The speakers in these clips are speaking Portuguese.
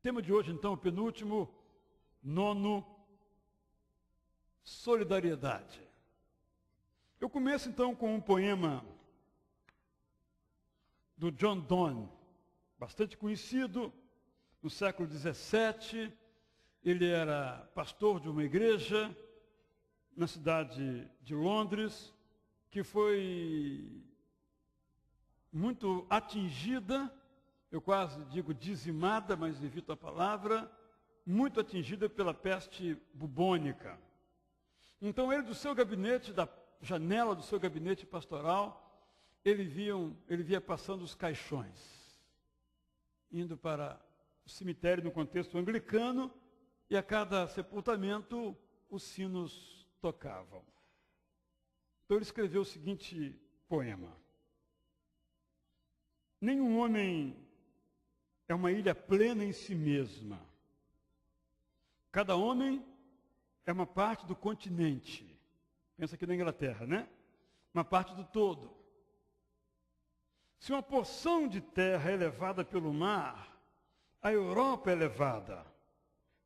tema de hoje, então, o penúltimo, nono, solidariedade. Eu começo, então, com um poema do John Donne, bastante conhecido, no século XVII. Ele era pastor de uma igreja na cidade de Londres, que foi muito atingida, eu quase digo dizimada, mas evito a palavra, muito atingida pela peste bubônica. Então ele, do seu gabinete, da janela do seu gabinete pastoral, ele via passando os caixões, indo para o cemitério no contexto anglicano, e a cada sepultamento os sinos tocavam. Então ele escreveu o seguinte poema: nenhum homem é uma ilha plena em si mesma. Cada homem é uma parte do continente. Pensa aqui na Inglaterra, né? Uma parte do todo. Se uma porção de terra é levada pelo mar, a Europa é levada,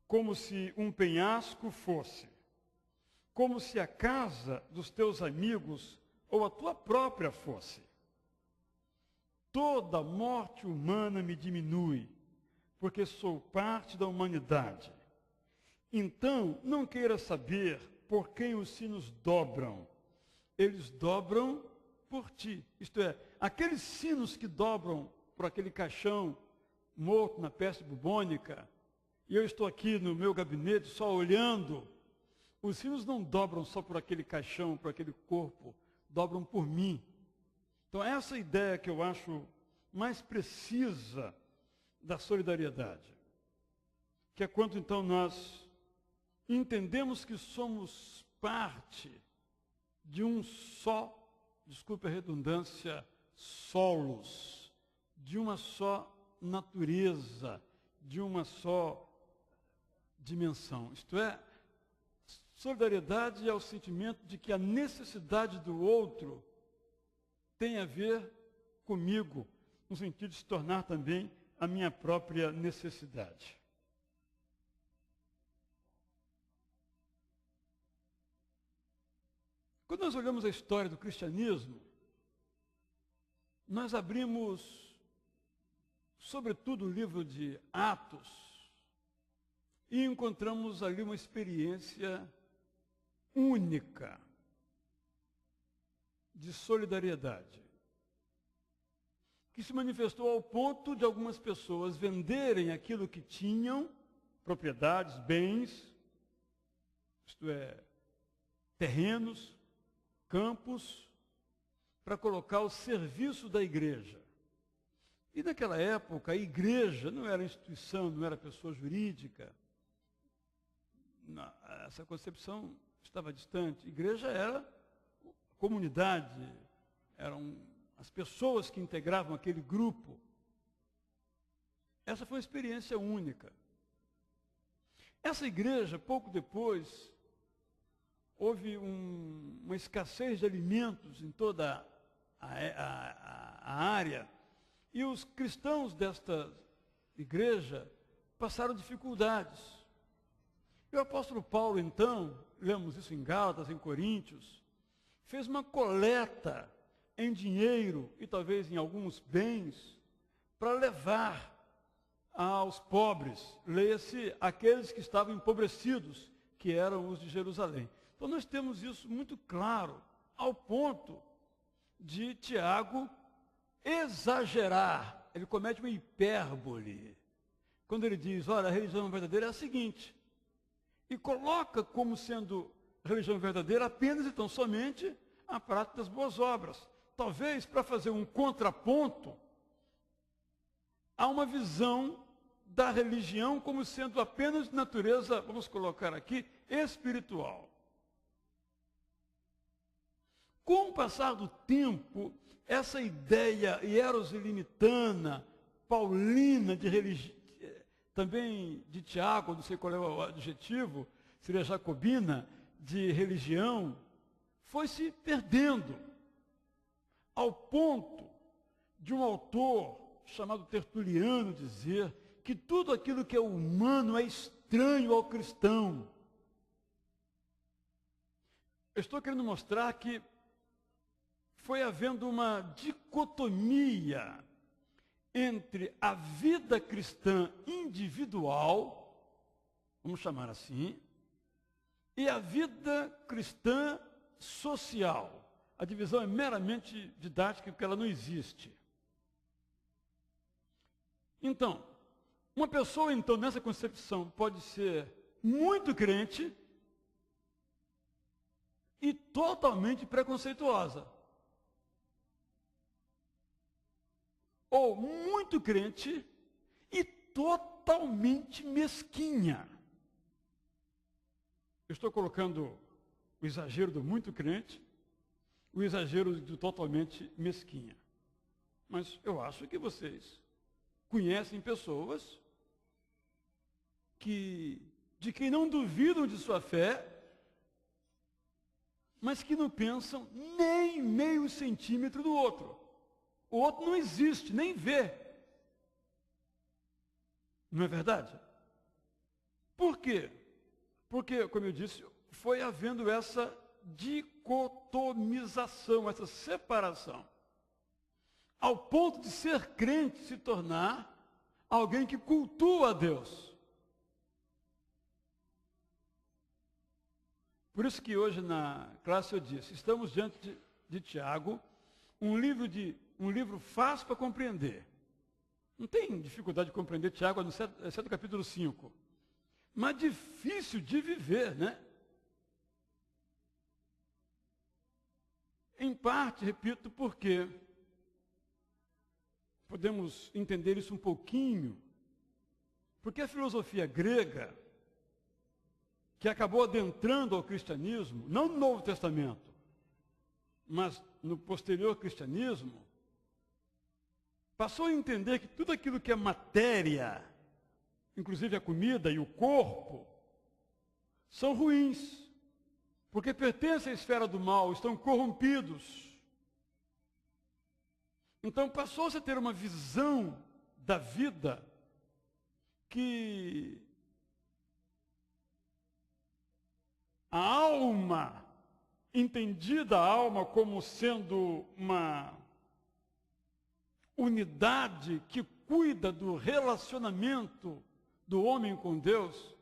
como se um penhasco fosse, como se a casa dos teus amigos ou a tua própria fosse. Toda morte humana me diminui, porque sou parte da humanidade. Então, não queiras saber por quem os sinos dobram. Eles dobram por ti. Isto é, aqueles sinos que dobram por aquele caixão morto na peste bubônica, e eu estou aqui no meu gabinete só olhando, os sinos não dobram só por aquele caixão, por aquele corpo, dobram por mim. Então, essa ideia que eu acho mais precisa da solidariedade, que é quando então nós entendemos que somos parte de um só, desculpe a redundância, solos, de uma só natureza, de uma só dimensão. Isto é, solidariedade é o sentimento de que a necessidade do outro tem a ver comigo, no sentido de se tornar também a minha própria necessidade. Quando nós olhamos a história do cristianismo, nós abrimos, sobretudo, o livro de Atos e encontramos ali uma experiência única de solidariedade, que se manifestou ao ponto de algumas pessoas venderem aquilo que tinham, propriedades, bens, isto é, terrenos, campos, para colocar ao serviço da igreja. E naquela época, a igreja não era instituição, não era pessoa jurídica. Essa concepção estava distante. Igreja era comunidade, eram as pessoas que integravam aquele grupo. Essa foi uma experiência única. Essa igreja, pouco depois, houve uma escassez de alimentos em toda a área, e os cristãos desta igreja passaram dificuldades. E o apóstolo Paulo, então, lemos isso em Gálatas, em Coríntios, fez uma coleta em dinheiro e talvez em alguns bens para levar aos pobres, leia-se aqueles que estavam empobrecidos, que eram os de Jerusalém. Então nós temos isso muito claro, ao ponto de Tiago exagerar. Ele comete uma hipérbole, quando ele diz, olha, a religião verdadeira é a seguinte, e coloca como sendo religião verdadeira apenas e tão somente a prática das boas obras. Talvez para fazer um contraponto a uma visão da religião como sendo apenas de natureza, vamos colocar aqui, espiritual. Com o passar do tempo, essa ideia hierosilimitana, paulina de religião, também de Tiago, não sei qual é o adjetivo, seria jacobina, de religião, foi se perdendo, ao ponto de um autor chamado Tertuliano dizer que tudo aquilo que é humano é estranho ao cristão. Eu estou querendo mostrar que foi havendo uma dicotomia entre a vida cristã individual, vamos chamar assim, e a vida cristã social. A divisão é meramente didática, porque ela não existe. Então, uma pessoa, então, nessa concepção, pode ser muito crente e totalmente preconceituosa. Ou muito crente e totalmente mesquinha. Eu estou colocando o exagero do muito crente, o exagero do totalmente mesquinha. Mas eu acho que vocês conhecem pessoas de quem não duvidam de sua fé, mas que não pensam nem meio centímetro do outro. O outro não existe, nem vê. Não é verdade? Por quê? Porque, como eu disse, foi havendo essa dicotomização, essa separação, ao ponto de ser crente se tornar alguém que cultua a Deus. Por isso que hoje na classe eu disse, estamos diante de Tiago, um livro fácil para compreender. Não tem dificuldade de compreender Tiago, exceto o capítulo 5. Mas difícil de viver, né? Em parte, repito, porque podemos entender isso um pouquinho, porque a filosofia grega, que acabou adentrando ao cristianismo, não no Novo Testamento, mas no posterior cristianismo, passou a entender que tudo aquilo que é matéria, inclusive a comida e o corpo, são ruins, porque pertencem à esfera do mal, estão corrompidos. Então passou-se a ter uma visão da vida que a alma, entendida a alma como sendo uma unidade que cuida do relacionamento do homem com Deus,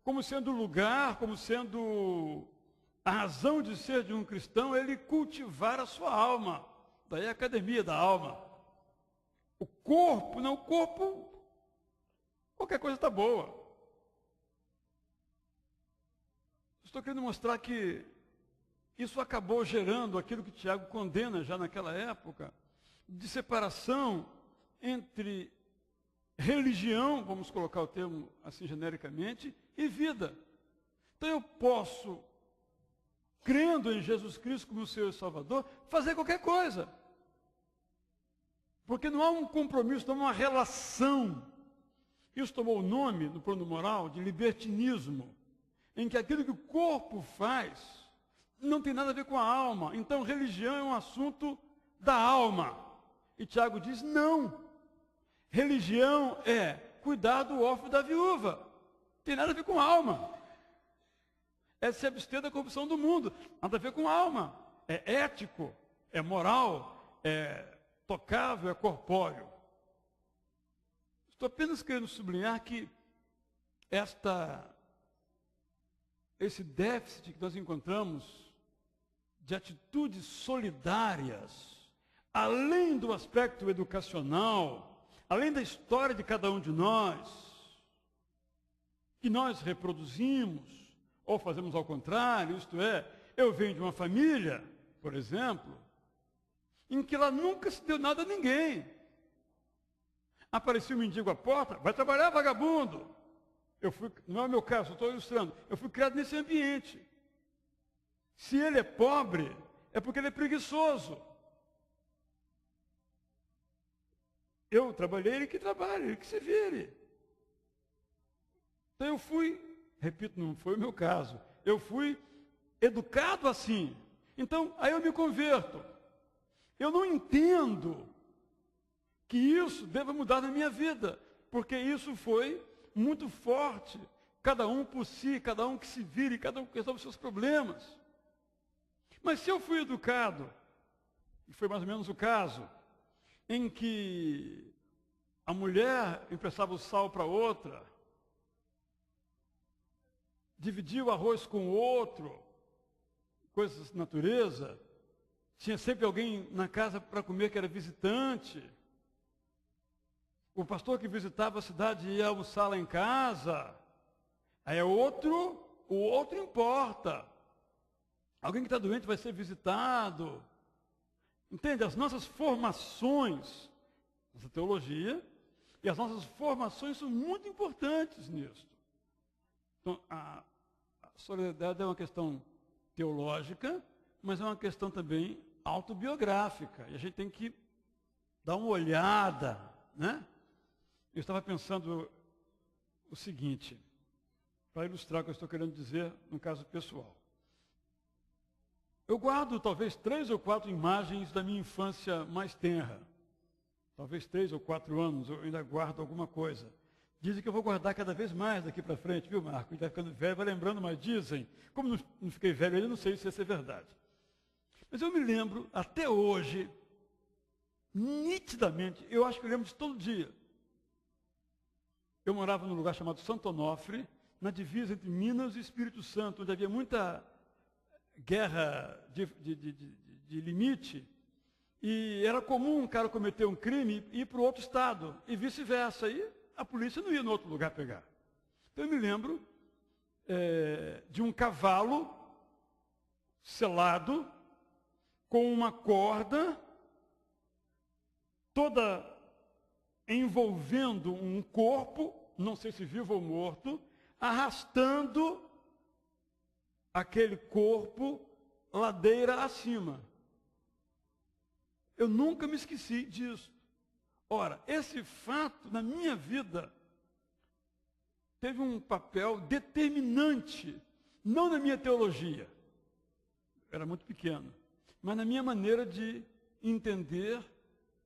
como sendo o lugar, como sendo a razão de ser de um cristão, ele cultivar a sua alma. Daí a academia da alma. O corpo, não, o corpo, qualquer coisa está boa. Estou querendo mostrar que isso acabou gerando aquilo que Tiago condena já naquela época, de separação entre religião, vamos colocar o termo assim genericamente, e vida. Então eu posso, crendo em Jesus Cristo como Senhor e Salvador, fazer qualquer coisa. Porque não há um compromisso, não há uma relação. Isso tomou o nome, no plano moral, de libertinismo, em que aquilo que o corpo faz não tem nada a ver com a alma. Então, religião é um assunto da alma. E Tiago diz, não. Religião é cuidar do órfão e da viúva. Não tem nada a ver com a alma. É se abster da corrupção do mundo. Nada a ver com a alma. É ético, é moral, é tocável, é corpóreo. Estou apenas querendo sublinhar que esse déficit que nós encontramos de atitudes solidárias, além do aspecto educacional, além da história de cada um de nós, que nós reproduzimos, ou fazemos ao contrário, isto é, eu venho de uma família, por exemplo, em que lá nunca se deu nada a ninguém. Apareceu um mendigo à porta, vai trabalhar, vagabundo. Não é o meu caso, estou ilustrando. Eu fui criado nesse ambiente. Se ele é pobre, é porque ele é preguiçoso. Eu trabalhei, ele que trabalhe, ele que se vire. Então eu fui, repito, não foi o meu caso, eu fui educado assim. Então, aí eu me converto. Eu não entendo que isso deva mudar na minha vida. porque isso foi muito forte. Cada um por si, cada um que se vire, cada um que resolve os seus problemas. Mas se eu fui educado, e foi mais ou menos o caso, em que a mulher emprestava o sal para outra, dividia o arroz com o outro, coisas de natureza, tinha sempre alguém na casa para comer que era visitante, o pastor que visitava a cidade ia almoçar lá em casa, aí o outro importa. Alguém que está doente vai ser visitado. Entende? As nossas formações, nossa teologia, e as nossas formações são muito importantes nisso. Então, a solidariedade é uma questão teológica, mas é uma questão também autobiográfica. E a gente tem que dar uma olhada, né? Eu estava pensando o seguinte, para ilustrar o que eu estou querendo dizer no caso pessoal. Eu guardo talvez 3 ou 4 imagens da minha infância mais tenra. Talvez 3 ou 4 anos eu ainda guardo alguma coisa. Dizem que eu vou guardar cada vez mais daqui para frente, viu, Marco? Está ficando velho, vai lembrando, mas dizem. Como não fiquei velho ainda, não sei se isso é verdade. Mas eu me lembro, até hoje, nitidamente, eu acho que eu lembro de todo dia. Eu morava num lugar chamado Santo Onofre, na divisa entre Minas e Espírito Santo, onde havia muita guerra de limite, e era comum um cara cometer um crime e ir para o outro estado, e vice-versa. Aí a polícia não ia no outro lugar pegar. Então eu me lembro de um cavalo selado, com uma corda, toda envolvendo um corpo, não sei se vivo ou morto, arrastando aquele corpo ladeira acima. Eu nunca me esqueci disso. Ora, esse fato na minha vida teve um papel determinante, não na minha teologia, era muito pequeno, mas na minha maneira de entender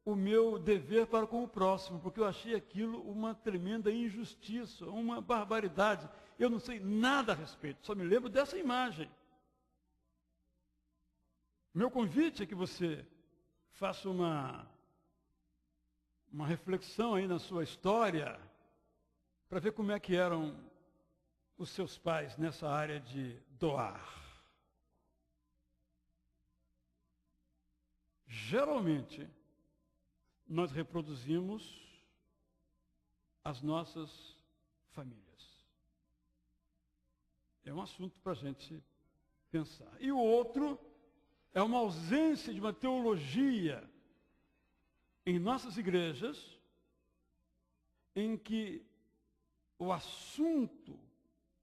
o meu dever para com o próximo, porque eu achei aquilo uma tremenda injustiça, uma barbaridade. Eu não sei nada a respeito, só me lembro dessa imagem. Meu convite é que você faça uma reflexão aí na sua história, para ver como é que eram os seus pais nessa área de doar. Geralmente, nós reproduzimos as nossas famílias. É um assunto para a gente pensar. E o outro é uma ausência de uma teologia em nossas igrejas, em que o assunto,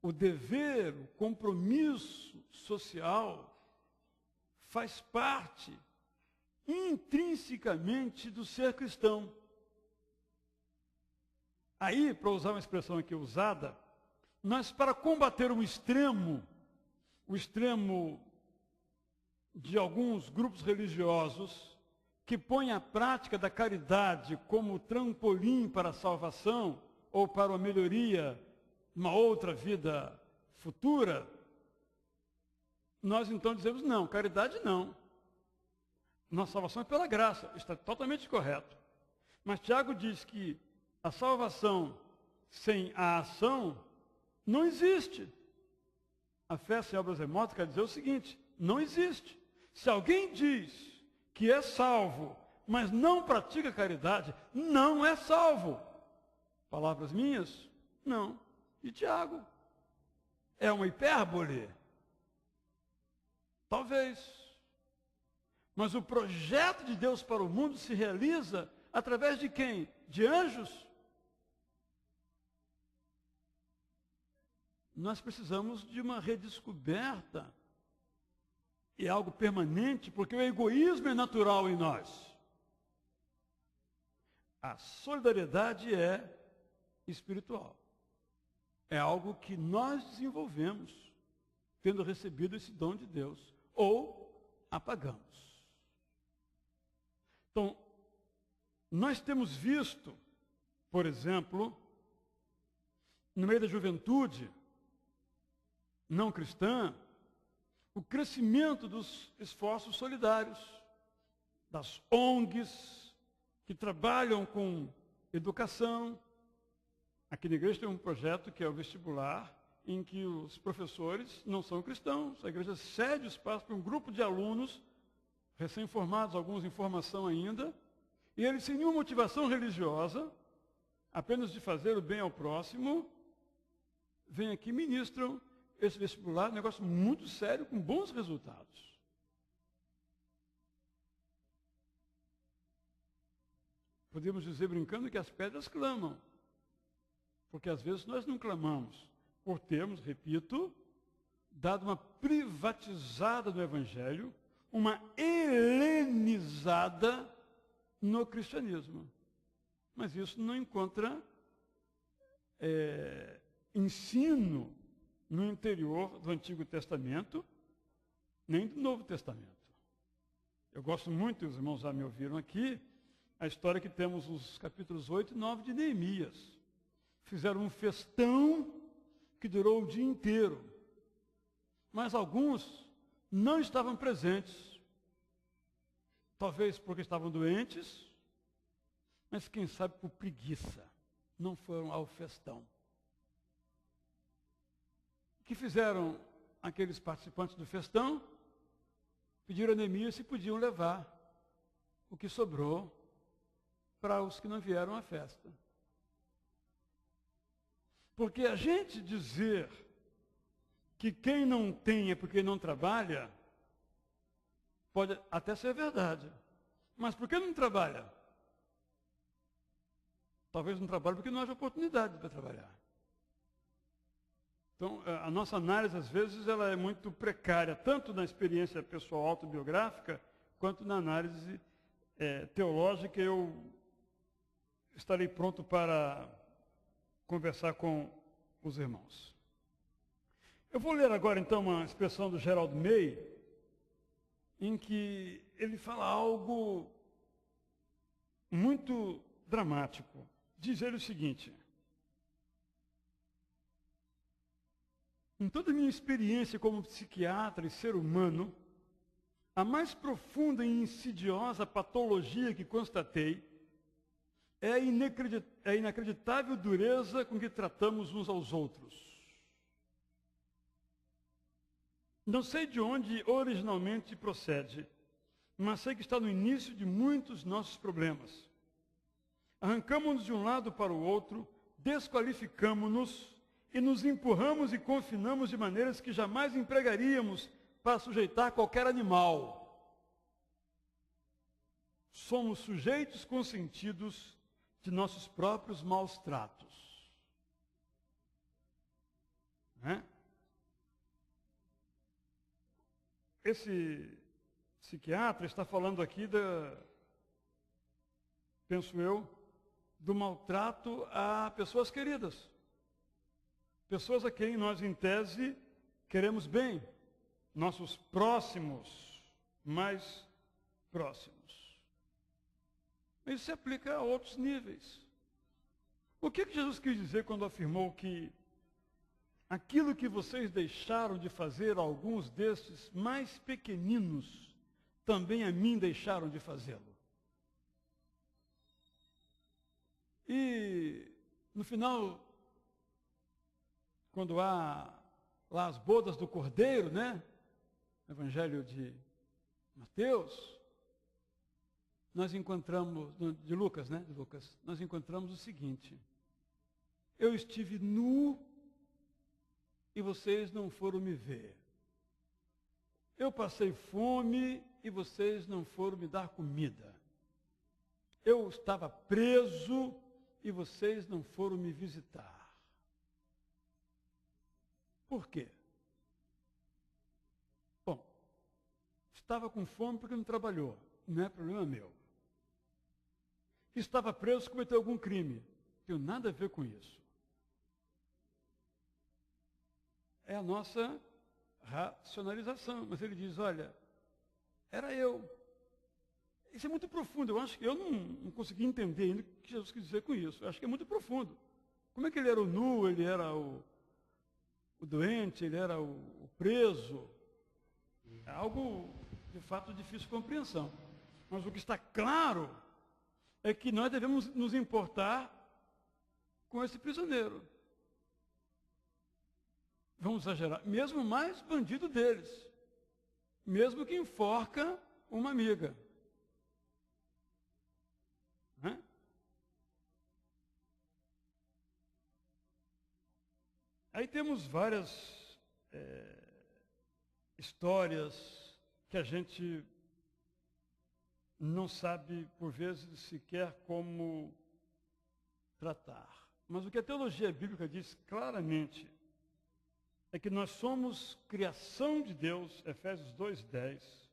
o dever, o compromisso social faz parte intrinsecamente do ser cristão. Aí, para usar uma expressão aqui usada, nós, para combater o extremo de alguns grupos religiosos que põem a prática da caridade como trampolim para a salvação ou para a melhoria, uma outra vida futura, nós então dizemos não, caridade não. Nossa salvação é pela graça, está totalmente correto. Mas Tiago diz que a salvação sem a ação não existe. A fé sem obras remotas quer dizer o seguinte, não existe. Se alguém diz que é salvo, mas não pratica caridade, não é salvo. Palavras minhas? Não. De Tiago. É uma hipérbole? Talvez. Mas o projeto de Deus para o mundo se realiza através de quem? De anjos? Nós precisamos de uma redescoberta. E é algo permanente, porque o egoísmo é natural em nós. A solidariedade é espiritual. É algo que nós desenvolvemos, tendo recebido esse dom de Deus, ou apagamos. Então, nós temos visto por exemplo, no meio da juventude não cristã, o crescimento dos esforços solidários, das ONGs que trabalham com educação. Aqui na igreja tem um projeto que é o vestibular, em que os professores não são cristãos. A igreja cede o espaço para um grupo de alunos recém-formados, alguns em formação ainda, e eles sem nenhuma motivação religiosa, apenas de fazer o bem ao próximo, vêm aqui e ministram esse vestibular, um negócio muito sério, com bons resultados. Podemos dizer, brincando, que as pedras clamam, porque às vezes nós não clamamos, por termos, repito, dado uma privatizada do Evangelho, uma helenizada no cristianismo. Mas isso não encontra ensino no interior do Antigo Testamento, nem do Novo Testamento. Eu gosto muito, os irmãos já me ouviram aqui, a história que temos nos capítulos 8 e 9 de Neemias. Fizeram um festão que durou o dia inteiro, mas alguns não estavam presentes, talvez porque estavam doentes, mas quem sabe por preguiça, não foram ao festão. O que fizeram aqueles participantes do festão? Pediram a Neemias se podiam levar o que sobrou para os que não vieram à festa. Porque a gente dizer que quem não tem é porque não trabalha, pode até ser verdade. Mas por que não trabalha? Talvez não trabalhe porque não haja oportunidade para trabalhar. Então, a nossa análise, às vezes, ela é muito precária, tanto na experiência pessoal autobiográfica, quanto na análise teológica. Eu estarei pronto para conversar com os irmãos. Eu vou ler agora, então, uma expressão do Gerald May, em que ele fala algo muito dramático. Diz ele o seguinte: em toda a minha experiência como psiquiatra e ser humano, a mais profunda e insidiosa patologia que constatei é a inacreditável dureza com que tratamos uns aos outros. Não sei de onde originalmente procede, mas sei que está no início de muitos nossos problemas. Arrancamos-nos de um lado para o outro, desqualificamos-nos e nos empurramos e confinamos de maneiras que jamais empregaríamos para sujeitar qualquer animal. Somos sujeitos consentidos de nossos próprios maus tratos. Né? Esse psiquiatra está falando aqui penso eu, do maltrato a pessoas queridas. Pessoas a quem nós, em tese, queremos bem. Nossos próximos, mais próximos. Isso se aplica a outros níveis. O que Jesus quis dizer quando afirmou que aquilo que vocês deixaram de fazer a alguns destes mais pequeninos, também a mim deixaram de fazê-lo? E no final, quando há lá as bodas do Cordeiro, né? Evangelho de Mateus, nós encontramos, de Lucas, né? De Lucas, nós encontramos o seguinte: eu estive nu e vocês não foram me ver. Eu passei fome e vocês não foram me dar comida. Eu estava preso e vocês não foram me visitar. Por quê? Bom, estava com fome porque não trabalhou. Não é problema meu. Estava preso, cometeu algum crime. Não tenho nada a ver com isso. É a nossa racionalização. Mas ele diz, olha, era eu. Isso é muito profundo. Eu acho que eu não consegui entender ainda o que Jesus quis dizer com isso. Eu acho que é muito profundo. Como é que ele era o nu, ele era o doente, ele era o preso? É algo, de fato, difícil de compreensão. Mas o que está claro é que nós devemos nos importar com esse prisioneiro. Vamos exagerar. Mesmo o mais bandido deles. Mesmo que enforca uma amiga. Né? Aí temos várias histórias que a gente não sabe, por vezes, sequer como tratar. Mas o que a teologia bíblica diz claramente é que nós somos criação de Deus, Efésios 2:10,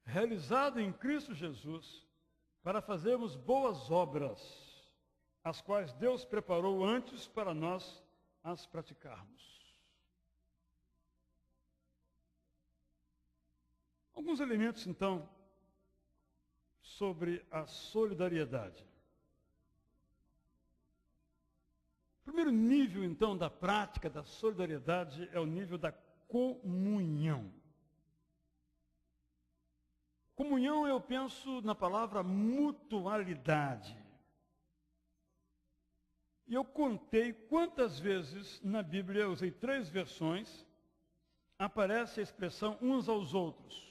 realizado em Cristo Jesus, para fazermos boas obras, as quais Deus preparou antes para nós as praticarmos. Alguns elementos, então, sobre a solidariedade. O primeiro nível, então, da prática da solidariedade é o nível da comunhão. Comunhão, eu penso na palavra mutualidade. E eu contei quantas vezes na Bíblia, eu usei 3 versões, aparece a expressão uns aos outros.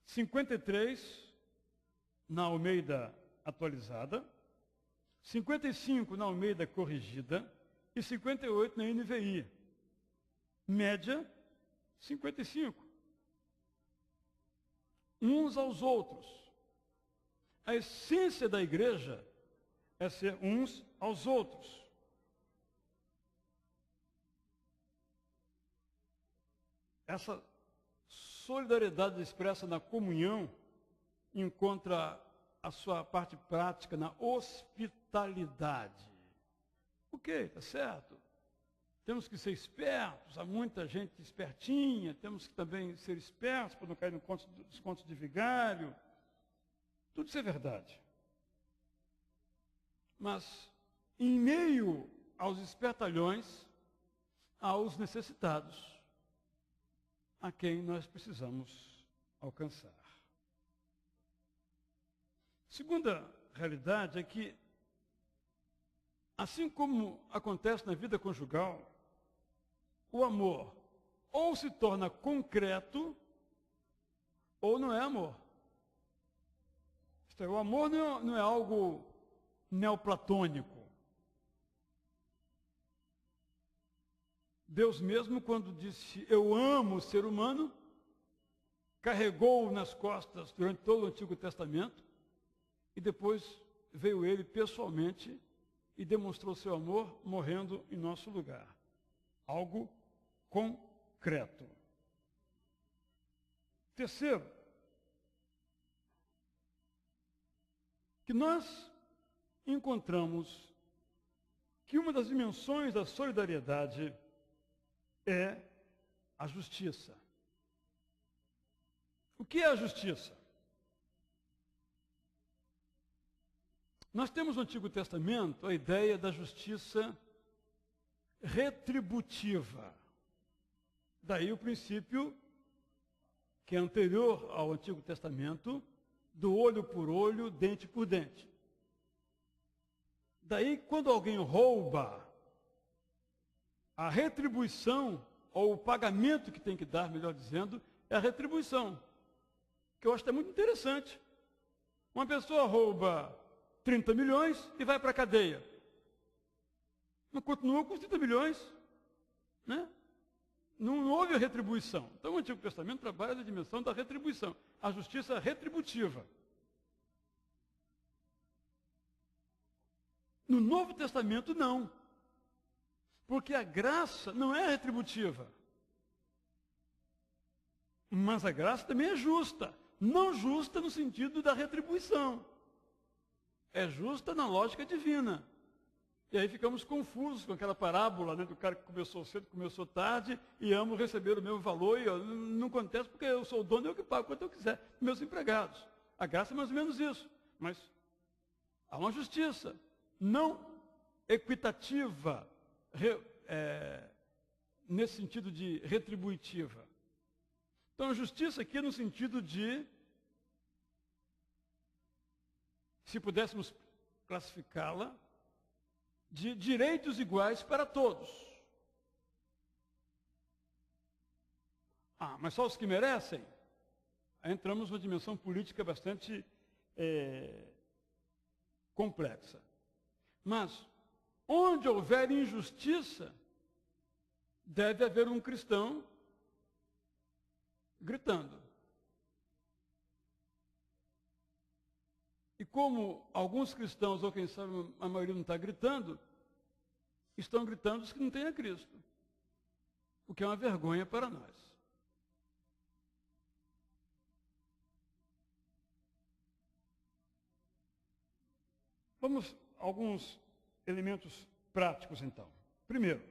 53 na Almeida atualizada, 55 na Almeida corrigida e 58 na NVI. Média, 55. Uns aos outros. A essência da igreja é ser uns aos outros. Essa solidariedade expressa na comunhão encontra a sua parte prática na hospitalidade. Ok, está certo. Temos que ser espertos, há muita gente espertinha, temos que também ser espertos para não cair nos contos de vigário. Tudo isso é verdade. Mas, em meio aos espertalhões, há os necessitados, a quem nós precisamos alcançar. Segunda realidade é que, assim como acontece na vida conjugal, o amor ou se torna concreto ou não é amor. Isto é, o amor não é algo neoplatônico. Deus mesmo, quando disse, eu amo o ser humano, carregou-o nas costas durante todo o Antigo Testamento, e depois veio ele pessoalmente e demonstrou seu amor morrendo em nosso lugar. Algo concreto. Terceiro, que nós encontramos que uma das dimensões da solidariedade é a justiça. O que é a justiça? Nós temos no Antigo Testamento a ideia da justiça retributiva. Daí o princípio, que é anterior ao Antigo Testamento, do olho por olho, dente por dente. Daí, quando alguém rouba, a retribuição, ou o pagamento que tem que dar, melhor dizendo, é a retribuição. Que eu acho que é muito interessante. Uma pessoa rouba 30 milhões e vai para a cadeia. Mas continua com os 30 milhões. Né? Não houve a retribuição. Então o Antigo Testamento trabalha na dimensão da retribuição. A justiça retributiva. No Novo Testamento, não. Porque a graça não é retributiva. Mas a graça também é justa. Não justa no sentido da retribuição. É justa na lógica divina. E aí ficamos confusos com aquela parábola, né, do cara que começou cedo, começou tarde, e ambos receberam o mesmo valor, e não acontece porque eu sou o dono e eu que pago quanto eu quiser, meus empregados. A graça é mais ou menos isso, mas há uma justiça não equitativa, nesse sentido de retributiva. Então, a justiça aqui é no sentido de, se pudéssemos classificá-la, de direitos iguais para todos. Mas só os que merecem? Aí entramos numa dimensão política bastante complexa. Mas, onde houver injustiça, deve haver um cristão gritando. E como alguns cristãos, ou quem sabe a maioria não está gritando, estão gritando os que não têm a Cristo. O que é uma vergonha para nós. Vamos a alguns elementos práticos, então. Primeiro,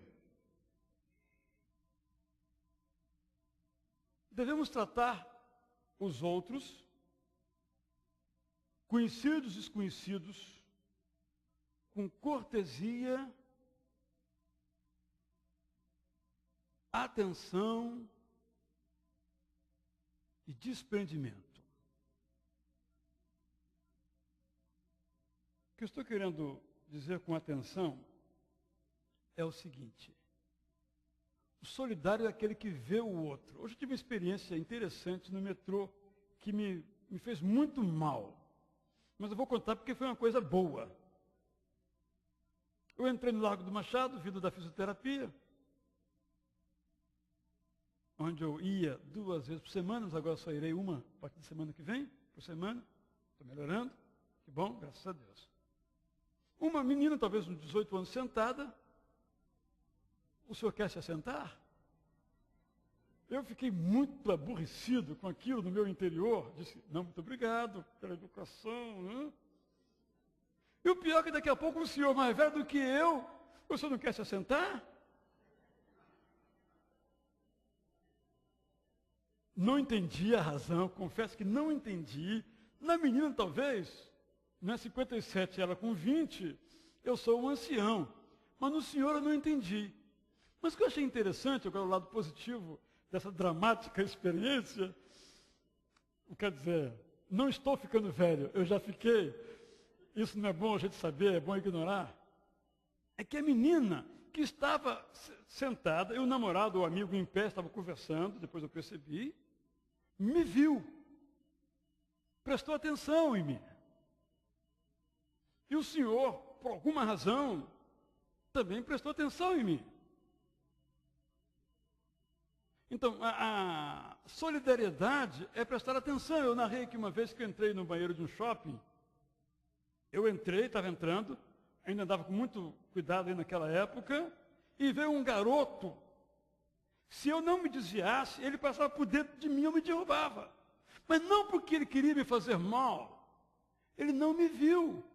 devemos tratar os outros, conhecidos e desconhecidos, com cortesia, atenção e desprendimento. O que eu estou querendo dizer com atenção é o seguinte: o solidário é aquele que vê o outro. Hoje eu tive uma experiência interessante no metrô que me fez muito mal. Mas eu vou contar porque foi uma coisa boa. Eu entrei no Largo do Machado, vindo da fisioterapia, onde eu ia 2 vezes por semana, mas agora só irei uma a partir da semana que vem, por semana. Estou melhorando. Que bom, graças a Deus. Uma menina, talvez uns 18 anos, sentada. O senhor quer se assentar? Eu fiquei muito aborrecido com aquilo no meu interior. Disse, não, muito obrigado pela educação. Né? E o pior é que daqui a pouco o senhor mais velho do que eu, o senhor não quer se assentar? Não entendi a razão, confesso que não entendi. Na menina, talvez, não é 57, ela com 20, eu sou um ancião. Mas no senhor eu não entendi. Mas o que eu achei interessante, agora o lado positivo dessa dramática experiência, quer dizer, não estou ficando velho, eu já fiquei, isso não é bom a gente saber, é bom ignorar, é que a menina que estava sentada, e o namorado ou amigo em pé estava conversando, depois eu percebi, me viu, prestou atenção em mim. E o senhor, por alguma razão, também prestou atenção em mim. Então, a solidariedade é prestar atenção. Eu narrei que uma vez que eu entrei no banheiro de um shopping, eu entrei, estava entrando, ainda andava com muito cuidado aí naquela época, e veio um garoto. Se eu não me desviasse, ele passava por dentro de mim, eu me derrubava. Mas não porque ele queria me fazer mal, ele não me viu.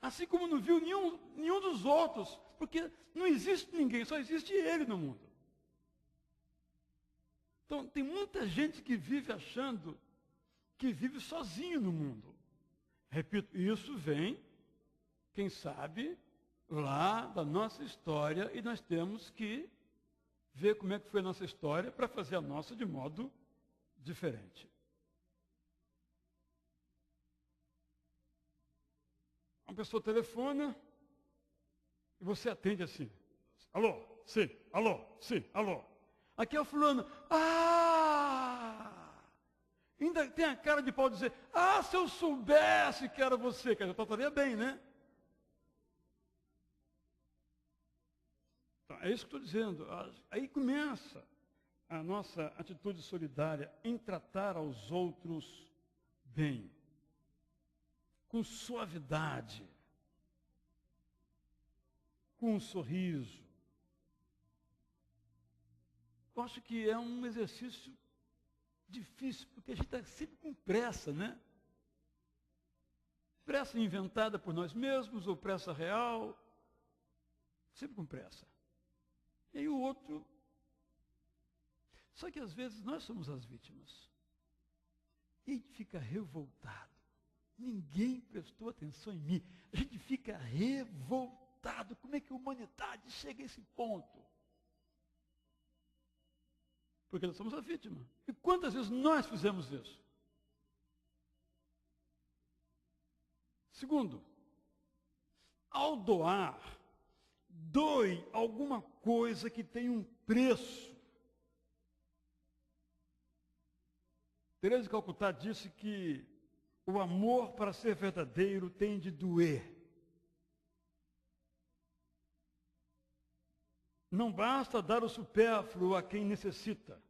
Assim como não viu nenhum dos outros, porque não existe ninguém, só existe ele no mundo. Então, tem muita gente que vive achando que vive sozinho no mundo. Repito, isso vem, quem sabe, lá da nossa história, e nós temos que ver como é que foi a nossa história para fazer a nossa de modo diferente. Uma pessoa telefona e você atende assim. Alô, sim, alô, sim, alô. Aqui é o fulano. Ainda tem a cara de pau dizer, se eu soubesse que era você, que eu trataria bem, né? Então, é isso que estou dizendo. Aí começa a nossa atitude solidária em tratar aos outros bem, com suavidade, com um sorriso. Eu acho que é um exercício difícil, porque a gente está sempre com pressa, né? Pressa inventada por nós mesmos, ou pressa real, sempre com pressa. E aí o outro... Só que às vezes nós somos as vítimas. E a gente fica revoltado. Ninguém prestou atenção em mim. A gente fica revoltado. Como é que a humanidade chega a esse ponto? Porque nós somos a vítima. E quantas vezes nós fizemos isso? Segundo, ao doar, doe alguma coisa que tem um preço. Teresa de Calcutá disse que o amor, para ser verdadeiro, tem de doer. Não basta dar o supérfluo a quem necessita.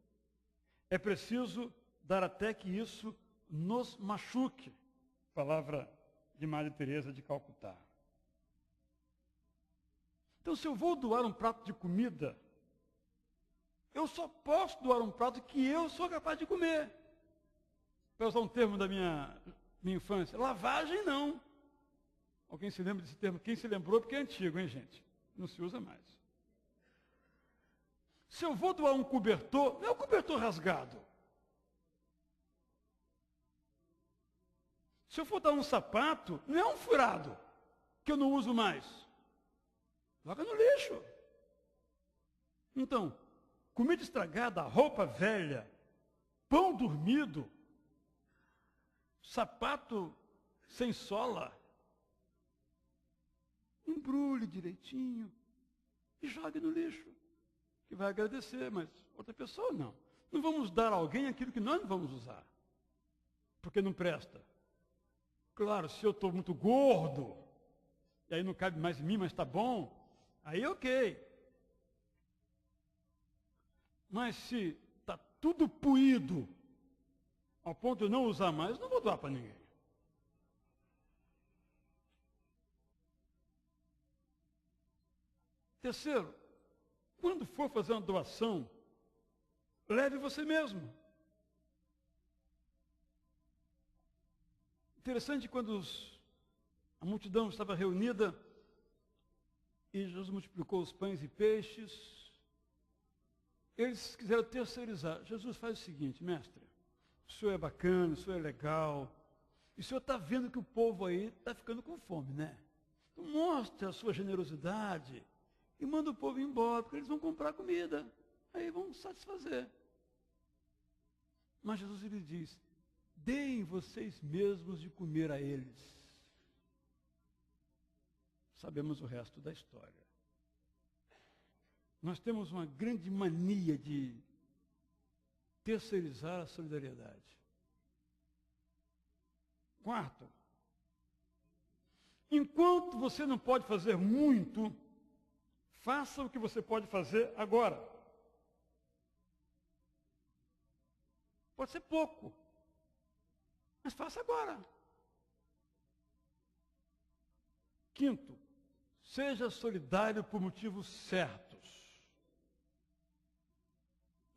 É preciso dar até que isso nos machuque. Palavra de Maria Teresa de Calcutá. Então, se eu vou doar um prato de comida, eu só posso doar um prato que eu sou capaz de comer. Para usar um termo da minha infância, lavagem não. Alguém se lembra desse termo? Quem se lembrou, porque é antigo, hein, gente? Não se usa mais. Se eu vou doar um cobertor, não é um cobertor rasgado. Se eu for dar um sapato, não é um furado, que eu não uso mais. Joga no lixo. Então, comida estragada, roupa velha, pão dormido, sapato sem sola, embrulhe direitinho e jogue no lixo, que vai agradecer, mas outra pessoa não. Não vamos dar a alguém aquilo que nós não vamos usar, porque não presta. Claro, se eu estou muito gordo, e aí não cabe mais em mim, mas está bom, aí ok. Mas se está tudo puído, ao ponto de eu não usar mais, não vou doar para ninguém. Terceiro, quando for fazer uma doação, leve você mesmo. Interessante, quando a multidão estava reunida e Jesus multiplicou os pães e peixes, eles quiseram terceirizar. Jesus faz o seguinte: mestre, o senhor é bacana, o senhor é legal, e o senhor está vendo que o povo aí está ficando com fome, né? Então mostre a sua generosidade e manda o povo embora, porque eles vão comprar comida, aí vão satisfazer. Mas Jesus lhe diz: deem vocês mesmos de comer a eles. Sabemos o resto da história. Nós temos uma grande mania de terceirizar a solidariedade. Quarto, enquanto você não pode fazer muito, faça o que você pode fazer agora. Pode ser pouco, mas faça agora. Quinto, seja solidário por motivos certos.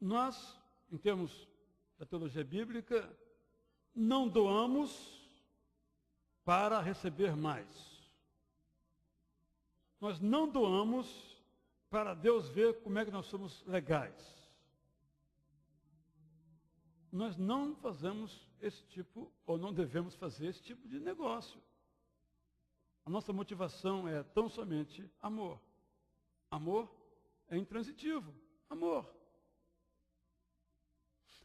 Nós, em termos da teologia bíblica, não doamos para receber mais. Nós não doamos para Deus ver como é que nós somos legais. Nós não fazemos esse tipo, ou não devemos fazer esse tipo de negócio. A nossa motivação é tão somente amor. Amor é intransitivo. Amor.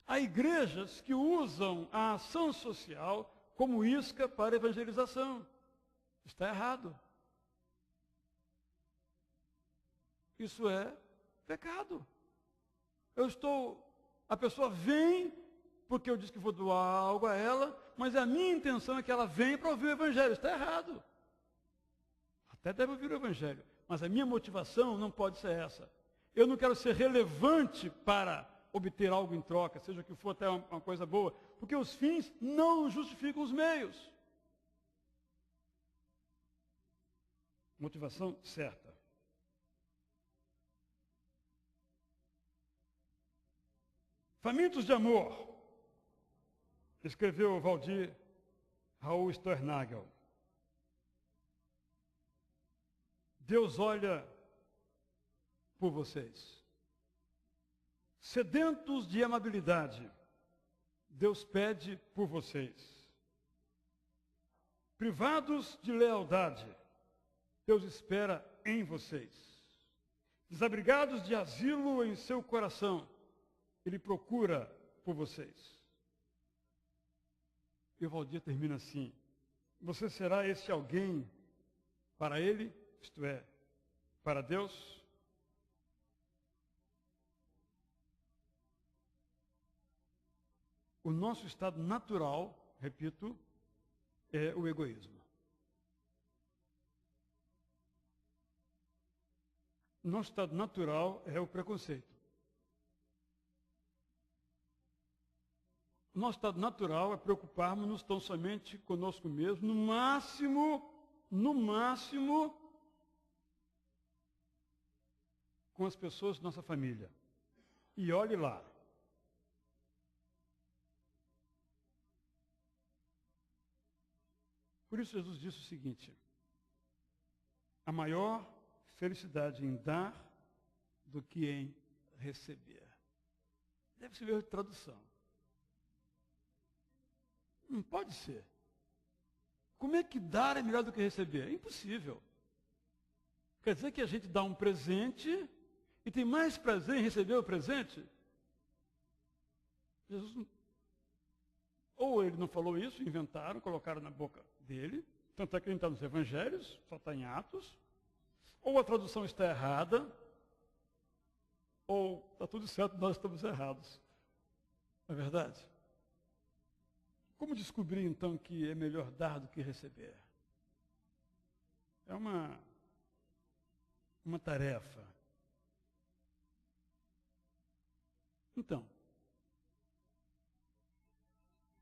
Há igrejas que usam a ação social como isca para evangelização. Está errado. Isso é pecado. A pessoa vem porque eu disse que vou doar algo a ela, mas a minha intenção é que ela venha para ouvir o evangelho. Está errado. Até deve ouvir o evangelho, mas a minha motivação não pode ser essa. Eu não quero ser relevante para obter algo em troca, seja o que for, até uma coisa boa, porque os fins não justificam os meios. Motivação certa. Famintos de amor, escreveu Valdir Raul Sternagel. Deus olha por vocês. Sedentos de amabilidade, Deus pede por vocês. Privados de lealdade, Deus espera em vocês. Desabrigados de asilo em seu coração, Ele procura por vocês. E o Valdir termina assim: você será esse alguém para Ele, isto é, para Deus? O nosso estado natural, repito, é o egoísmo. Nosso estado natural é o preconceito. Nosso estado natural é preocuparmos-nos tão somente conosco mesmo, no máximo, com as pessoas da nossa família. E olhe lá. Por isso Jesus disse o seguinte: a maior felicidade em dar do que em receber. Deve ser erro de tradução. Não pode ser. Como é que dar é melhor do que receber? É impossível. Quer dizer que a gente dá um presente e tem mais prazer em receber o presente? Jesus, ou ele não falou isso, inventaram, colocaram na boca dele, tanto é que ele está nos evangelhos, só está em Atos, ou a tradução está errada, ou está tudo certo, nós estamos errados. Não é verdade? Como descobrir, então, que é melhor dar do que receber? É uma tarefa. Então,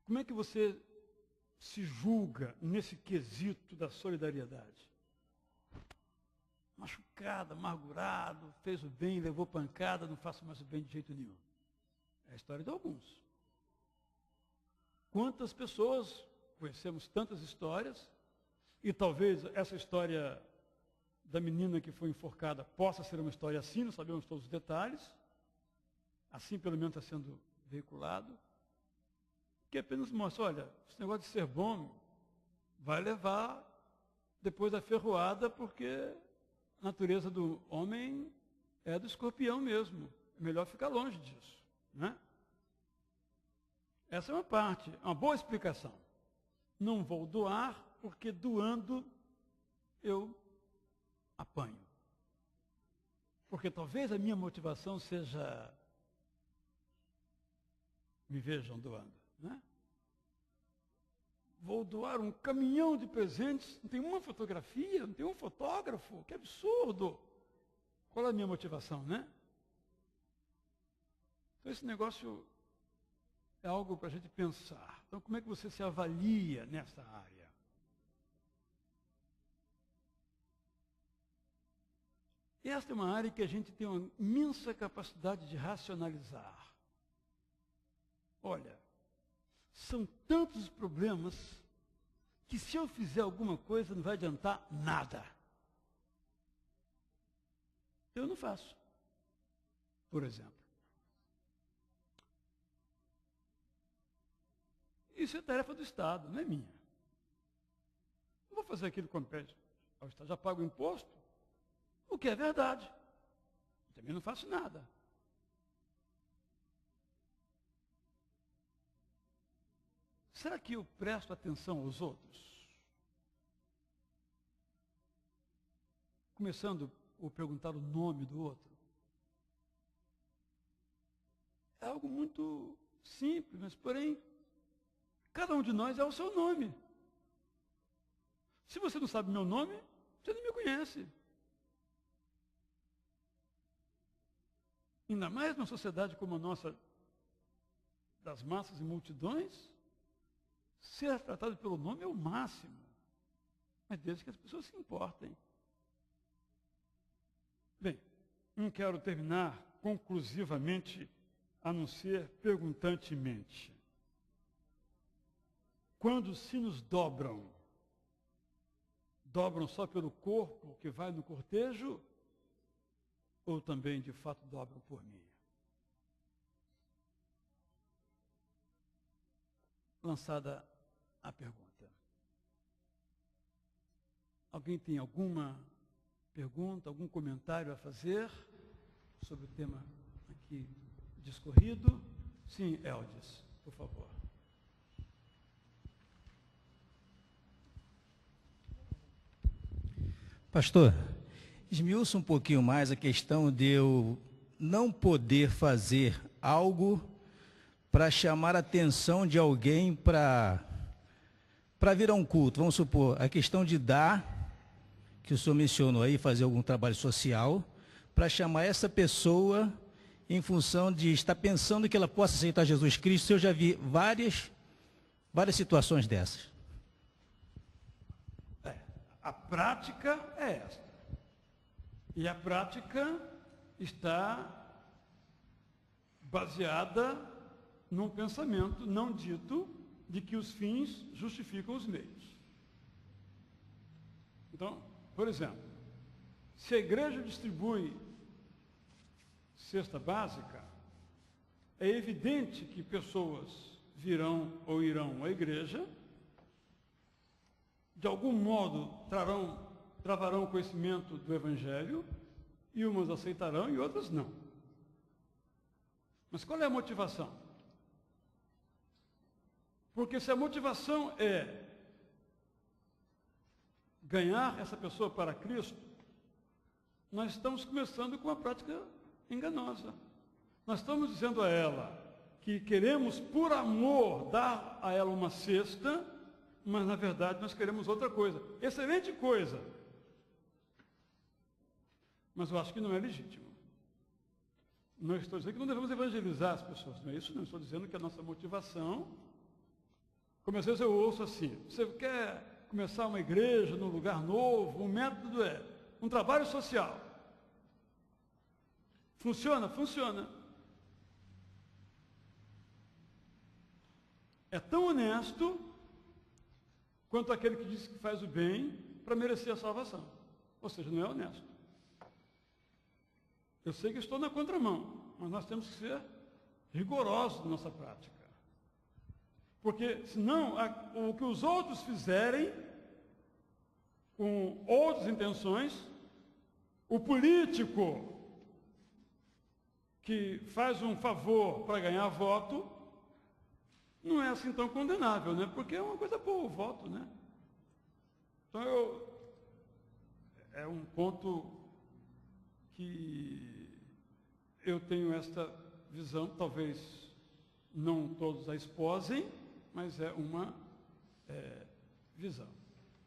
como é que você se julga nesse quesito da solidariedade? Machucado, amargurado, fez o bem, levou pancada, não faço mais o bem de jeito nenhum. É a história de alguns. Quantas pessoas, conhecemos tantas histórias, e talvez essa história da menina que foi enforcada possa ser uma história assim, não sabemos todos os detalhes, assim pelo menos está sendo veiculado, que apenas mostra, olha, esse negócio de ser bom vai levar depois da ferroada, porque a natureza do homem é do escorpião mesmo, é melhor ficar longe disso, né? Essa é uma parte, uma boa explicação. Não vou doar, porque doando eu apanho. Porque talvez a minha motivação seja, me vejam doando, né? Vou doar um caminhão de presentes, não tem uma fotografia, não tem um fotógrafo, que absurdo! Qual é a minha motivação, né? Então esse negócio é algo para a gente pensar. Então, como é que você se avalia nessa área? Esta é uma área que a gente tem uma imensa capacidade de racionalizar. Olha, são tantos problemas que se eu fizer alguma coisa não vai adiantar nada. Eu não faço. Por exemplo. Isso é tarefa do Estado, não é minha. Não vou fazer aquilo que compete ao Estado. Já pago o imposto, o que é verdade. Eu também não faço nada. Será que eu presto atenção aos outros? Começando por perguntar o nome do outro. É algo muito simples, mas porém, cada um de nós é o seu nome. Se você não sabe meu nome, você não me conhece. Ainda mais numa sociedade como a nossa, das massas e multidões, ser tratado pelo nome é o máximo. Mas desde que as pessoas se importem. Bem, não quero terminar conclusivamente, a não ser perguntantemente. Quando os sinos dobram, dobram só pelo corpo que vai no cortejo, ou também de fato dobram por mim? lançada a pergunta. Alguém tem alguma pergunta, algum comentário a fazer sobre o tema aqui discorrido? Sim, Eldes, por favor. Pastor, esmiuça um pouquinho mais a questão de eu não poder fazer algo para chamar a atenção de alguém para vir a um culto. Vamos supor, a questão de dar, que o senhor mencionou aí, fazer algum trabalho social, para chamar essa pessoa em função de estar pensando que ela possa aceitar Jesus Cristo. Eu já vi várias situações dessas. A prática é esta. E a prática está baseada num pensamento não dito de que os fins justificam os meios. Então, por exemplo, se a igreja distribui cesta básica, é evidente que pessoas virão ou irão à igreja, de algum modo travarão o conhecimento do Evangelho, e umas aceitarão e outras não. Mas qual é a motivação? Porque se a motivação é ganhar essa pessoa para Cristo, nós estamos começando com uma prática enganosa. Nós estamos dizendo a ela que queremos, por amor, dar a ela uma cesta, mas na verdade nós queremos outra coisa. Excelente coisa. Mas eu acho que não é legítimo. Não estou dizendo que não devemos evangelizar as pessoas, não é isso? Não estou dizendo que a nossa motivação, como às vezes eu ouço assim, você quer começar uma igreja num lugar novo, o método é um trabalho social. Funciona? Funciona. É tão honesto quanto aquele que diz que faz o bem para merecer a salvação. Ou seja, não é honesto. Eu sei que estou na contramão, mas nós temos que ser rigorosos na nossa prática. Porque, senão, o que os outros fizerem, com outras intenções, o político que faz um favor para ganhar voto, não é assim tão condenável, né? Porque é uma coisa boa o voto, né? Então, é um ponto que eu tenho esta visão, talvez não todos a esposem, mas é uma visão.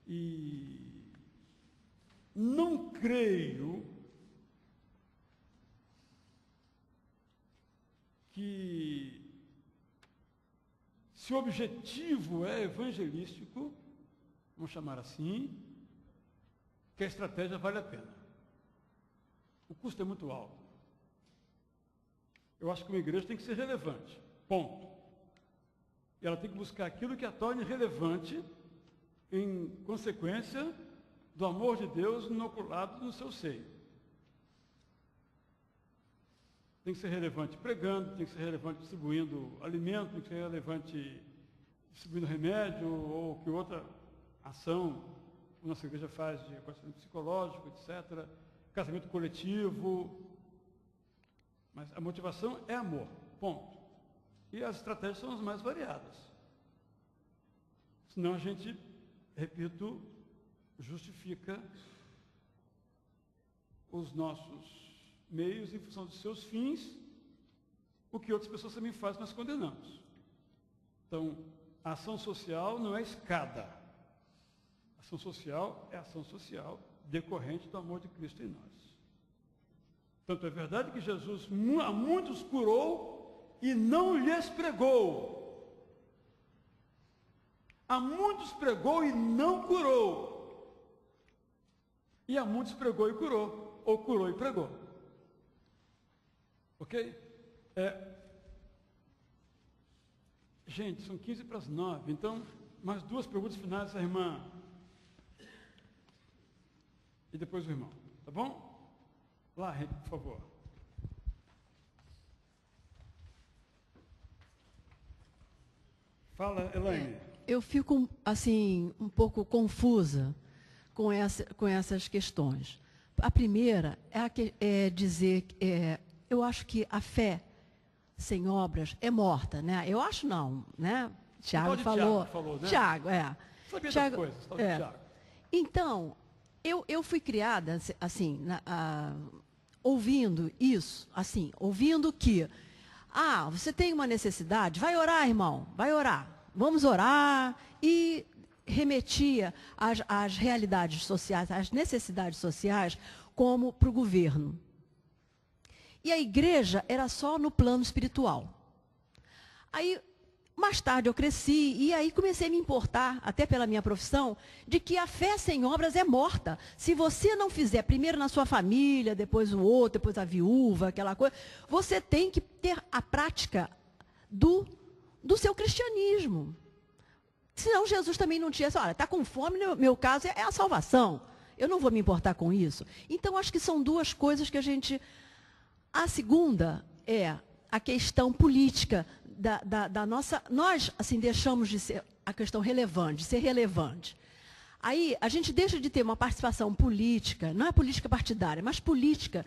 E não creio que, se o objetivo é evangelístico, vamos chamar assim, que a estratégia vale a pena. O custo é muito alto. Eu acho que uma igreja tem que ser relevante, ponto. E ela tem que buscar aquilo que a torne relevante em consequência do amor de Deus inoculado no seu seio. Tem que ser relevante pregando, tem que ser relevante distribuindo alimento, tem que ser relevante distribuindo remédio ou que outra ação a nossa igreja faz de aconselhamento psicológico, etc. Casamento coletivo. Mas a motivação é amor, ponto. E as estratégias são as mais variadas. Senão a gente, repito, justifica os nossos meios em função dos seus fins, o que outras pessoas também fazem, nós condenamos. Então, a ação social não é escada. A ação social é ação social decorrente do amor de Cristo em nós. Tanto é verdade que Jesus a muitos curou e não lhes pregou. A muitos pregou e não curou. E a muitos pregou e curou, ou curou e pregou. Ok? Gente, são 15 para as 9, então, mais duas perguntas finais da irmã. E depois o irmão, tá bom? Lá, por favor. Fala, Elaine. Eu fico, assim, um pouco confusa com essas questões. A primeira é dizer, eu acho que a fé sem obras é morta, né? Eu acho não, né? Tiago falou. Tiago falou, né? Tiago, Sabia Tiago, das coisas, tal de Tiago. Então, eu fui criada, assim, ouvindo isso, assim, ouvindo que, você tem uma necessidade, vai orar, irmão, vai orar, vamos orar, e remetia às realidades sociais, às necessidades sociais, como para o governo. E a igreja era só no plano espiritual. Aí, mais tarde eu cresci e aí comecei a me importar, até pela minha profissão, de que a fé sem obras é morta. Se você não fizer primeiro na sua família, depois o outro, depois a viúva, aquela coisa, você tem que ter a prática do seu cristianismo. Senão Jesus também não tinha, olha, está com fome, no meu caso é a salvação. Eu não vou me importar com isso. Então, acho que são duas coisas que a gente... A segunda é a questão política da nossa... Nós, assim, deixamos de ser a questão relevante, de ser relevante. Aí, a gente deixa de ter uma participação política, não é política partidária, mas política.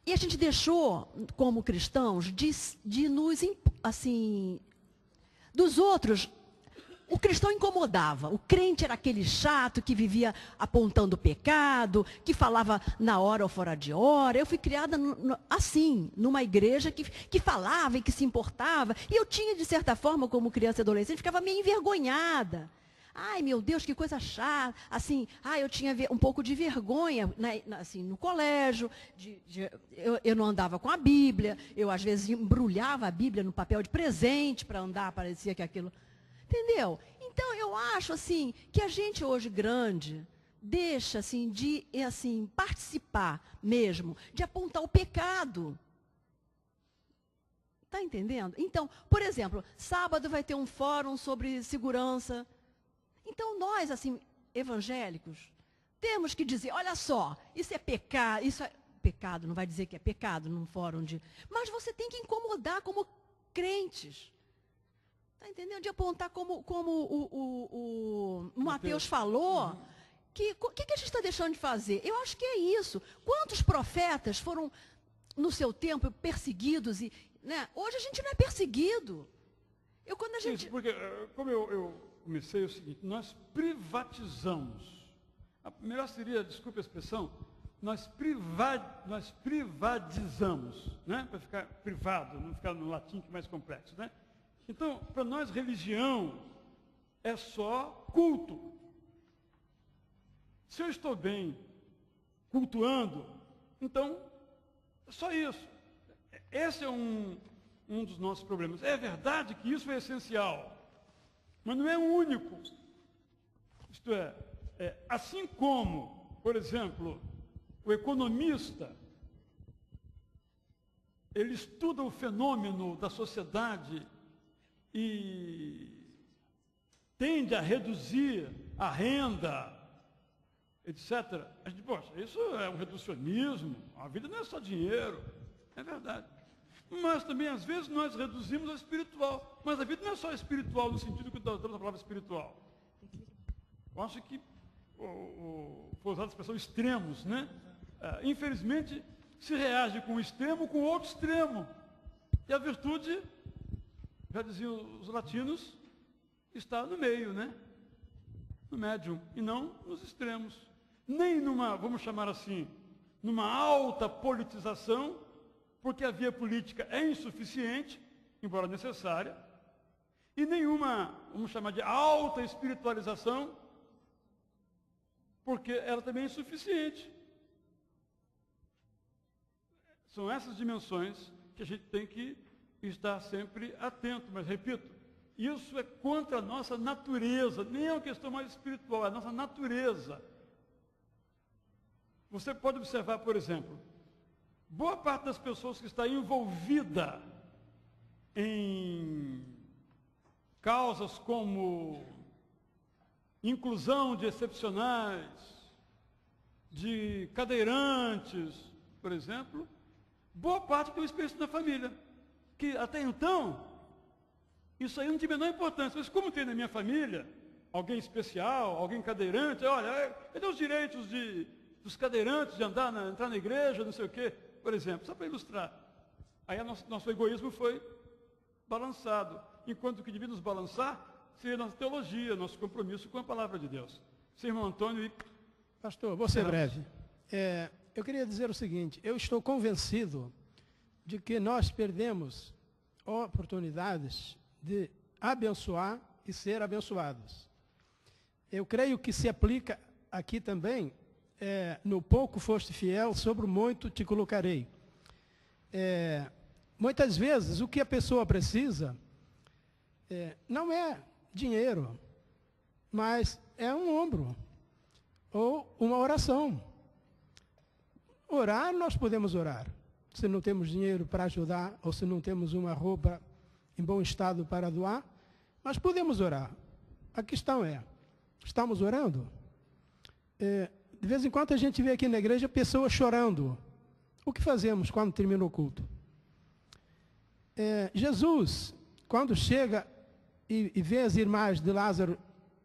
E a gente deixou, como cristãos, de nos, assim... Dos outros... O cristão incomodava, o crente era aquele chato que vivia apontando pecado, que falava na hora ou fora de hora. Eu fui criada assim, numa igreja que falava e que se importava. E eu tinha, de certa forma, como criança e adolescente, ficava meio envergonhada. Ai, meu Deus, que coisa chata. Assim, eu tinha um pouco de vergonha, né, assim, no colégio. Eu não andava com a Bíblia. Eu, às vezes, embrulhava a Bíblia no papel de presente para andar, parecia que aquilo... Entendeu? Então, eu acho, assim, que a gente hoje grande deixa, assim, de participar mesmo, de apontar o pecado. Está entendendo? Então, por exemplo, sábado vai ter um fórum sobre segurança. Então, nós, assim, evangélicos, temos que dizer, olha só, isso é pecado, pecado, não vai dizer que é pecado num fórum de... Mas você tem que incomodar como crentes. Está entendendo? De apontar como o Mateus falou, que a gente está deixando de fazer? Eu acho que é isso. Quantos profetas foram, no seu tempo, perseguidos? Né? Hoje a gente não é perseguido. Isso, porque, como eu comecei, é o seguinte, nós privatizamos. A melhor seria, desculpe a expressão, nós privatizamos, né? Para ficar privado, não ficar no latim que é mais complexo, né? Então, para nós, religião é só culto. Se eu estou bem cultuando, então, é só isso. Esse é um dos nossos problemas. É verdade que isso é essencial, mas não é o único. Isto é, assim como, por exemplo, o economista, ele estuda o fenômeno da sociedade e tende a reduzir a renda, etc. A gente, poxa, isso é um reducionismo, a vida não é só dinheiro, é verdade. Mas também, às vezes, nós reduzimos a espiritual. Mas a vida não é só espiritual, no sentido que nós damos a palavra espiritual. Eu acho que foi usada a expressão extremos, né? Infelizmente, se reage com um extremo com outro extremo. E a virtude... Já diziam os latinos, está no meio, né? No médium, e não nos extremos. Nem numa, vamos chamar assim, numa alta politização, porque a via política é insuficiente, embora necessária, e nenhuma, vamos chamar de alta espiritualização, porque ela também é insuficiente. São essas dimensões que a gente tem que estar sempre atento, mas repito, isso é contra a nossa natureza, nem é uma questão mais espiritual, é a nossa natureza. Você pode observar, por exemplo, boa parte das pessoas que está envolvida em causas como inclusão de excepcionais, de cadeirantes, por exemplo, boa parte tem uma experiência na família, que até então Isso aí não tem a menor importância. Mas como tem na minha família alguém especial, alguém cadeirante, olha, cadê os direitos dos cadeirantes de entrar na igreja, não sei o quê, por exemplo, só para ilustrar. Aí nosso egoísmo foi balançado. Enquanto o que devia nos balançar seria nossa teologia, nosso compromisso com a palavra de Deus. Seu irmão Antônio e... Pastor, vou ser breve. Eu queria dizer o seguinte, eu estou convencido de que nós perdemos oportunidades de abençoar e ser abençoados. Eu creio que se aplica aqui também, no pouco foste fiel, sobre o muito te colocarei. Muitas vezes o que a pessoa precisa não é dinheiro, mas é um ombro ou uma oração. Orar, nós podemos orar. Se não temos dinheiro para ajudar, ou se não temos uma roupa em bom estado para doar, mas podemos orar. A questão estamos orando? De vez em quando a gente vê aqui na igreja pessoas chorando. O que fazemos quando termina o culto? Jesus, quando chega e vê as irmãs de Lázaro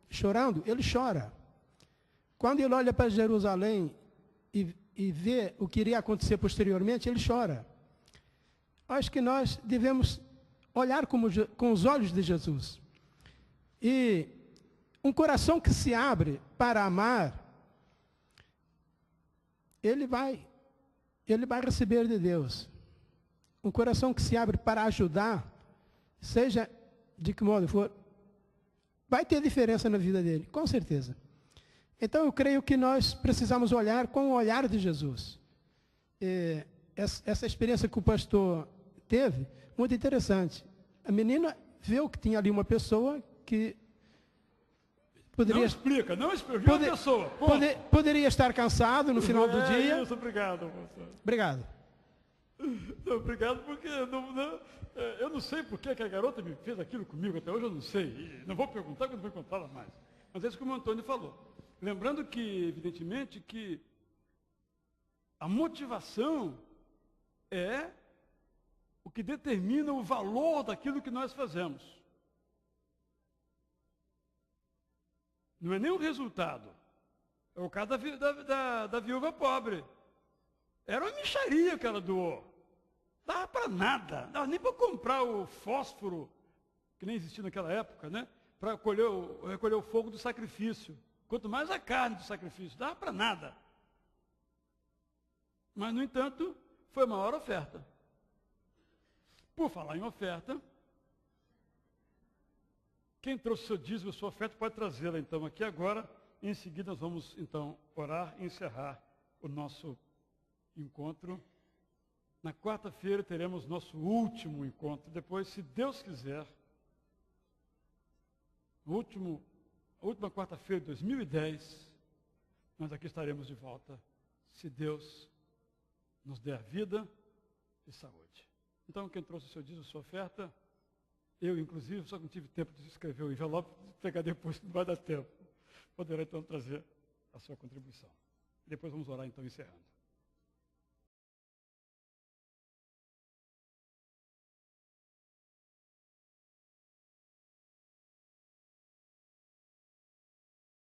chorando, ele chora. Quando ele olha para Jerusalém e vê o que iria acontecer posteriormente, ele chora. Acho que nós devemos olhar com os olhos de Jesus. E um coração que se abre para amar, ele vai receber de Deus. Um coração que se abre para ajudar, seja de que modo for, vai ter diferença na vida dele, com certeza. Então eu creio que nós precisamos olhar com o olhar de Jesus. Essa experiência que o pastor teve, muito interessante. A menina viu que tinha ali uma pessoa que poderia... Não explica, uma pessoa. Poderia estar cansado no final do dia. Isso, obrigado, pastor. Obrigado. Não, obrigado, porque eu não sei por que a garota me fez aquilo comigo, até hoje eu não sei. E não vou perguntar, porque não vou encontrá-la mais. Mas é isso que o Antônio falou. Lembrando que, evidentemente, que a motivação é o que determina o valor daquilo que nós fazemos. Não é nem o resultado. É o caso da viúva pobre. Era uma mixaria que ela doou. Dava para nada. Não dava nem para comprar o fósforo, que nem existia naquela época, né? Para recolher o fogo do sacrifício. Quanto mais a carne do sacrifício. Dava para nada. Mas, no entanto, foi a maior oferta. Por falar em oferta, quem trouxe seu dízimo, sua oferta, pode trazê-la, então, aqui agora. Em seguida, nós vamos, então, orar e encerrar o nosso encontro. Na quarta-feira, teremos nosso último encontro. Depois, se Deus quiser, a última quarta-feira de 2010, nós aqui estaremos de volta, se Deus nos der vida e saúde. Então, quem trouxe o seu dízimo, sua oferta, eu, inclusive, só que não tive tempo de escrever o envelope, pegar depois, não vai dar tempo. Poderá, então, trazer a sua contribuição. Depois vamos orar, então, encerrando.